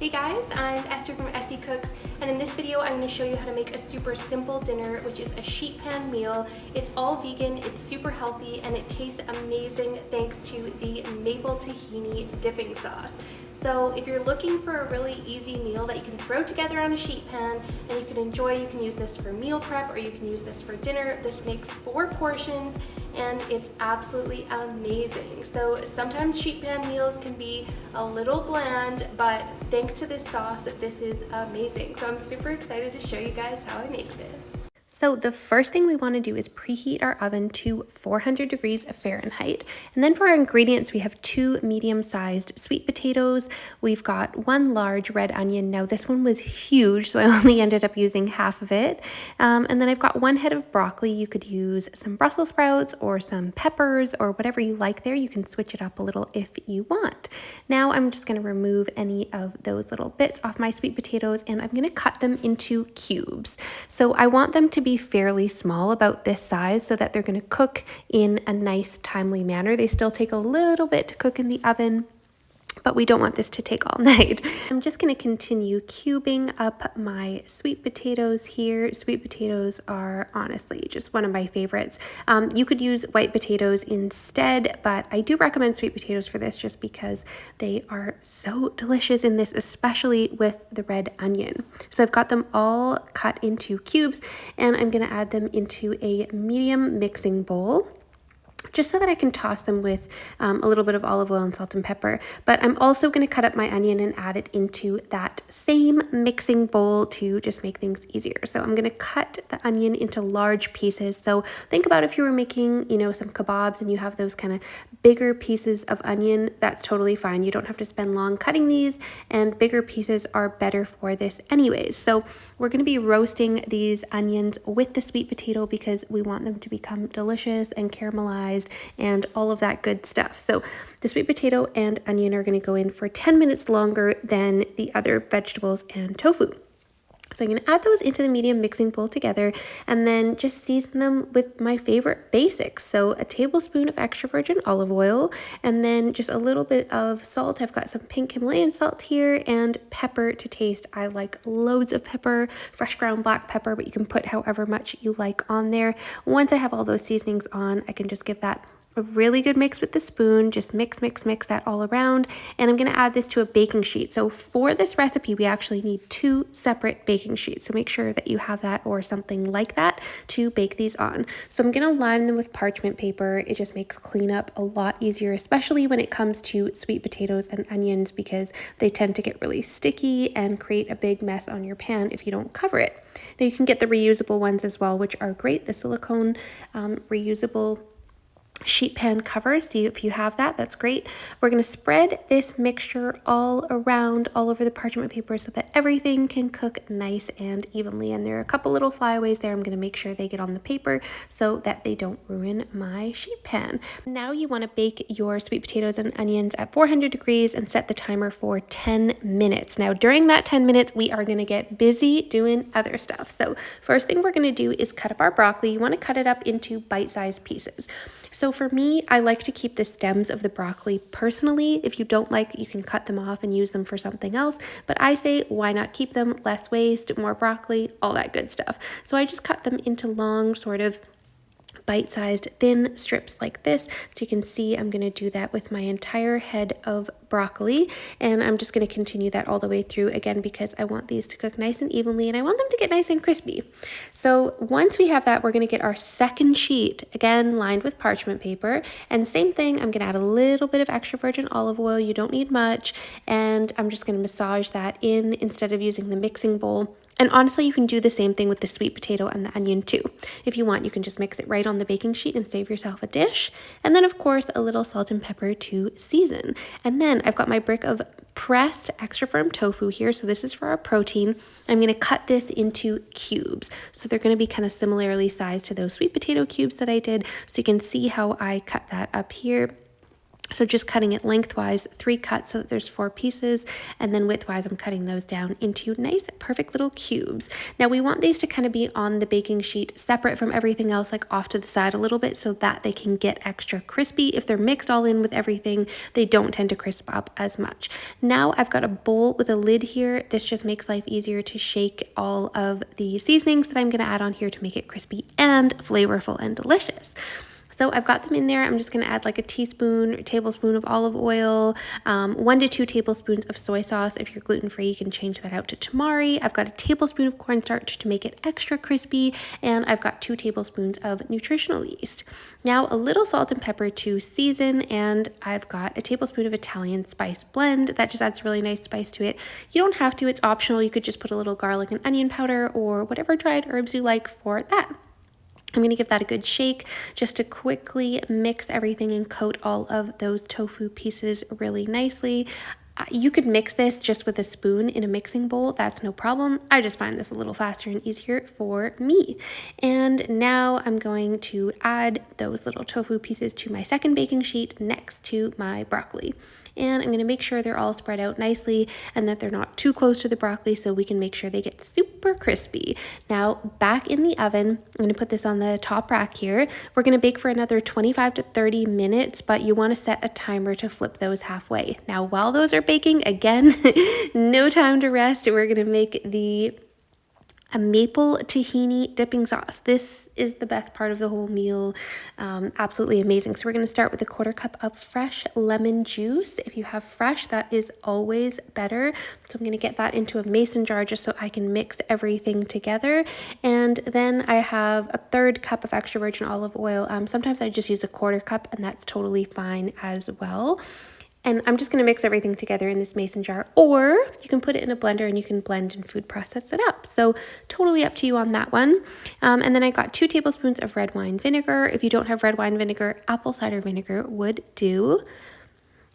Hey guys, I'm Esther from ESSYCOOKS, and in this video I'm going to show you how to make a super simple dinner, which is a sheet pan meal. It's all vegan, it's super healthy, and it tastes amazing thanks to the maple tahini dipping sauce. So if you're looking for a really easy meal that you can throw together on a sheet pan and you can enjoy, you can use this for meal prep or you can use this for dinner. This makes 4 portions and it's absolutely amazing. So sometimes sheet pan meals can be a little bland, but thanks to this sauce, this is amazing. So I'm super excited to show you guys how I make this. So the first thing we want to do is preheat our oven to 400 degrees Fahrenheit. And then for our ingredients, we have 2 medium-sized sweet potatoes. We've got 1 large red onion. Now this one was huge, so I only ended up using half of it. And then I've got 1 head of broccoli. You could use some Brussels sprouts or some peppers or whatever you like there. You can switch it up a little if you want. Now I'm just going to remove any of those little bits off my sweet potatoes and I'm going to cut them into cubes. So I want them to be fairly small, about this size, so that they're going to cook in a nice, timely manner. They still take a little bit to cook in the oven, but we don't want this to take all night. I'm just going to continue cubing up my sweet potatoes here. Sweet potatoes are honestly just one of my favorites. You could use white potatoes instead, but I do recommend sweet potatoes for this just because they are so delicious in this, especially with the red onion. So I've got them all cut into cubes and I'm going to add them into a medium mixing bowl, just so that I can toss them with a little bit of olive oil and salt and pepper. But I'm also going to cut up my onion and add it into that same mixing bowl to just make things easier. So I'm going to cut the onion into large pieces. So think about if you were making, some kebabs and you have those kind of bigger pieces of onion, that's totally fine. You don't have to spend long cutting these, and bigger pieces are better for this anyways. So we're going to be roasting these onions with the sweet potato because we want them to become delicious and caramelized and all of that good stuff. So the sweet potato and onion are going to go in for 10 minutes longer than the other vegetables and tofu. So I'm going to add those into the medium mixing bowl together and then just season them with my favorite basics. So a tablespoon of extra virgin olive oil and then just a little bit of salt. I've got some pink Himalayan salt here and pepper to taste. I like loads of pepper, fresh ground black pepper, but you can put however much you like on there. Once I have all those seasonings on, I can just give that a really good mix with the spoon. Just mix that all around. And I'm going to add this to a baking sheet. So for this recipe, we actually need 2 separate baking sheets. So make sure that you have that or something like that to bake these on. So I'm going to line them with parchment paper. It just makes cleanup a lot easier, especially when it comes to sweet potatoes and onions, because they tend to get really sticky and create a big mess on your pan if you don't cover it. Now you can get the reusable ones as well, which are great. The silicone reusable sheet pan covers. So if you have that, that's great. We're going to spread this mixture all around, all over the parchment paper so that everything can cook nice and evenly. And there are a couple little flyaways there. I'm going to make sure they get on the paper so that they don't ruin my sheet pan. Now you want to bake your sweet potatoes and onions at 400 degrees and set the timer for 10 minutes. Now during that 10 minutes, we are going to get busy doing other stuff. So first thing we're going to do is cut up our broccoli. You want to cut it up into bite-sized pieces. So for me, I like to keep the stems of the broccoli personally. If you don't like, you can cut them off and use them for something else. But I say, why not keep them? Less waste, more broccoli, all that good stuff. So I just cut them into long, sort of bite-sized thin strips like this. So you can see I'm going to do that with my entire head of broccoli, and I'm just going to continue that all the way through again because I want these to cook nice and evenly and I want them to get nice and crispy. So once we have that, we're going to get our second sheet, again lined with parchment paper, and same thing, I'm going to add a little bit of extra virgin olive oil. You don't need much, and I'm just going to massage that in instead of using the mixing bowl. And honestly, you can do the same thing with the sweet potato and the onion too. If you want, you can just mix it right on the baking sheet and save yourself a dish. And then of course, a little salt and pepper to season. And then I've got my brick of pressed extra firm tofu here. So this is for our protein. I'm going to cut this into cubes. So they're going to be kind of similarly sized to those sweet potato cubes that I did. So you can see how I cut that up here. So just cutting it lengthwise, 3 cuts so that there's 4 pieces, and then widthwise I'm cutting those down into nice, perfect little cubes. Now we want these to kind of be on the baking sheet separate from everything else, like off to the side a little bit so that they can get extra crispy. If they're mixed all in with everything, they don't tend to crisp up as much. Now I've got a bowl with a lid here. This just makes life easier to shake all of the seasonings that I'm going to add on here to make it crispy and flavorful and delicious. So I've got them in there. I'm just going to add like a teaspoon or tablespoon of olive oil, 1 to 2 tablespoons of soy sauce. If you're gluten-free, you can change that out to tamari. I've got a tablespoon of cornstarch to make it extra crispy, and I've got 2 tablespoons of nutritional yeast. Now a little salt and pepper to season, and I've got a tablespoon of Italian spice blend. That just adds really nice spice to it. You don't have to, it's optional. You could just put a little garlic and onion powder or whatever dried herbs you like for that. I'm going to give that a good shake just to quickly mix everything and coat all of those tofu pieces really nicely. You could mix this just with a spoon in a mixing bowl. That's no problem. I just find this a little faster and easier for me. And now I'm going to add those little tofu pieces to my second baking sheet next to my broccoli. And I'm going to make sure they're all spread out nicely and that they're not too close to the broccoli so we can make sure they get super crispy. Now back in the oven, I'm going to put this on the top rack here. We're going to bake for another 25 to 30 minutes, but you want to set a timer to flip those halfway. Now while those are baking, again, no time to rest. We're going to make a maple tahini dipping sauce. This is the best part of the whole meal. Absolutely amazing. So we're going to start with a 1/4 cup of fresh lemon juice. If you have fresh, that is always better. So I'm going to get that into a mason jar just so I can mix everything together. And then I have a 1/3 cup of extra virgin olive oil. Sometimes I just use a 1/4 cup, and that's totally fine as well. And I'm just going to mix everything together in this mason jar, or you can put it in a blender and you can blend and food process it up. So totally up to you on that one. And then I got 2 tablespoons of red wine vinegar. If you don't have red wine vinegar, apple cider vinegar would do.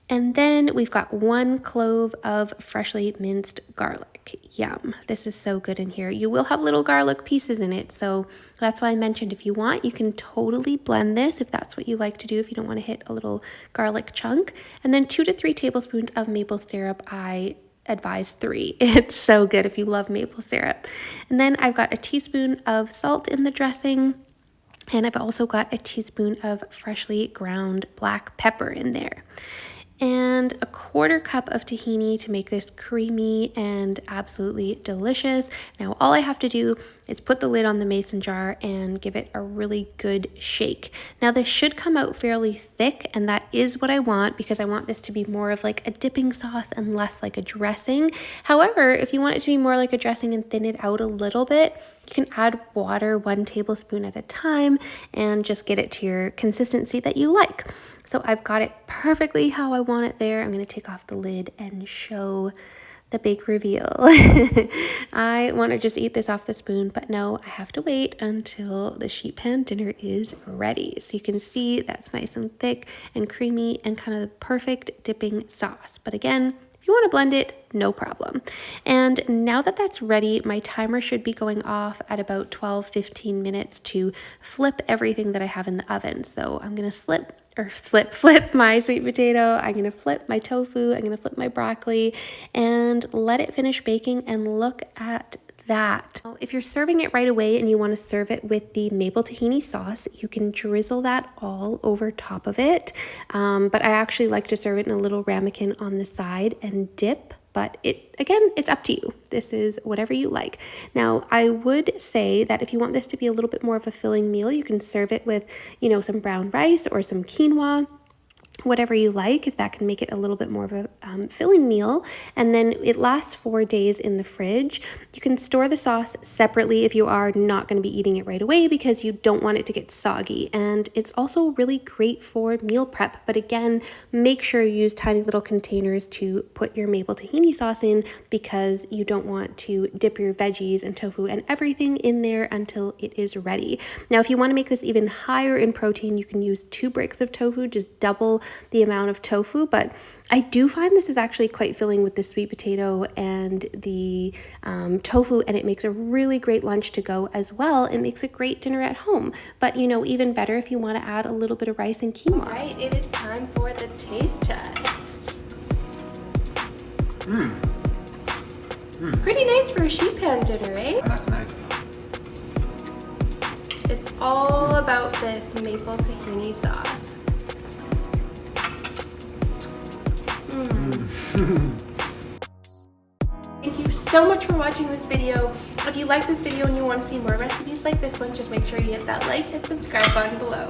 And then we've got 1 clove of freshly minced garlic. Yum. This is so good in here. You will have little garlic pieces in it. So that's why I mentioned if you want, you can totally blend this if that's what you like to do, if you don't want to hit a little garlic chunk. And then 2 to 3 tablespoons of maple syrup. I advise 3. It's so good if you love maple syrup. And then I've got a teaspoon of salt in the dressing. And I've also got a teaspoon of freshly ground black pepper in there. And a 1/4 cup of tahini to make this creamy and absolutely delicious. Now all I have to do is put the lid on the mason jar and give it a really good shake. Now this should come out fairly thick, and that is what I want because I want this to be more of like a dipping sauce and less like a dressing. However, if you want it to be more like a dressing and thin it out a little bit, you can add water 1 tablespoon at a time and just get it to your consistency that you like. So I've got it perfectly how I want it there. I'm going to take off the lid and show the big reveal. I want to just eat this off the spoon, but no, I have to wait until the sheet pan dinner is ready. So you can see that's nice and thick and creamy and kind of the perfect dipping sauce. But again, if you want to blend it, no problem. And now that that's ready, my timer should be going off at about 12-15 minutes to flip everything that I have in the oven. So I'm going to flip my sweet potato. I'm going to flip my tofu. I'm going to flip my broccoli and let it finish baking, and look at that. If you're serving it right away and you want to serve it with the maple tahini sauce, you can drizzle that all over top of it. But I actually like to serve it in a little ramekin on the side and dip. But it's up to you. This is whatever you like. Now, I would say that if you want this to be a little bit more of a filling meal, you can serve it with, some brown rice or some quinoa, whatever you like, if that can make it a little bit more of a filling meal. And then it lasts 4 days in the fridge. You can store the sauce separately if you are not going to be eating it right away because you don't want it to get soggy. And it's also really great for meal prep. But again, make sure you use tiny little containers to put your maple tahini sauce in because you don't want to dip your veggies and tofu and everything in there until it is ready. Now, if you want to make this even higher in protein, you can use 2 bricks of tofu, just double the amount of tofu, but I do find this is actually quite filling with the sweet potato and the tofu, and it makes a really great lunch to go as well. It makes a great dinner at home, but you know, even better if you want to add a little bit of rice and quinoa. All right, it is time for the taste test. Pretty nice for a sheet pan dinner, eh? That's nice. It's all about this maple tahini sauce. Thank you so much for watching this video. If you like this video and you want to see more recipes like this one, just make sure you hit that like and subscribe button below.